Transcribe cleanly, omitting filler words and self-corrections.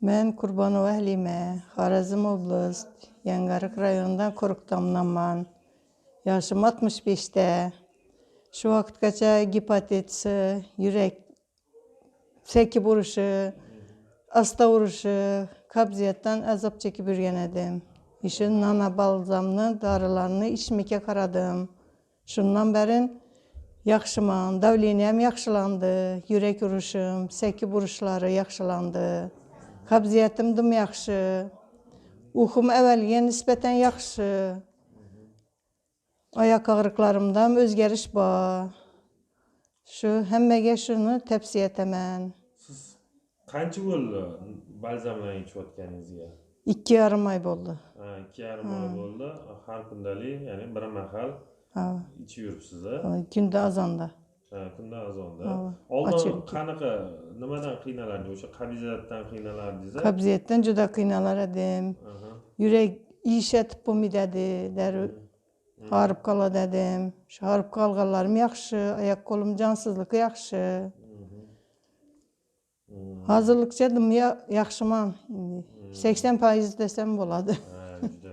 Ben Kurbanova Halime, Xorazm oblast, Yangarık rayonundan Korukdamdanman. Yaşım 65'te. Şu vakitgacha gepatit C, yürek seki vuruşu, asta vuruşu, kabziyattan azap çekip yürgen edim. İşin nana balzamını, darılarını içmeke karadım. Şundan berin yaxşıman, davleniyem yaxşılandı, yürek vuruşum, seki vuruşları yaxşılandı. Kabziyatim dım yaxşı, uxum evvelge nispeten yaxşı. Ayak ağrıklarımdan özgeriş var. Şu hemmege şunu tepsi etemen. Siz qancha bo'ldi balzamdan ichayotganingizga? 2,5 ay bo'ldi. 2,5 oy bo'ldi. Har kundalik, ya'ni bir mahal ichib yuribsiz. Kunda azanda. Kunda azonda. Oldin qanaqa nimadan qiynalardingiz? O'sha qabziyatdan qiynalardingiz? Qabziyatdan juda qiynalar edim. Yürek iş etib bo'lmaydi, deri ağrıp qala dedim. Şu ağrıp qalğanlarım yaxşı, ayak kolum cansızlığı yaxşı. Hazırlıkça dım yaxşıman. 80% desem boladı. Juda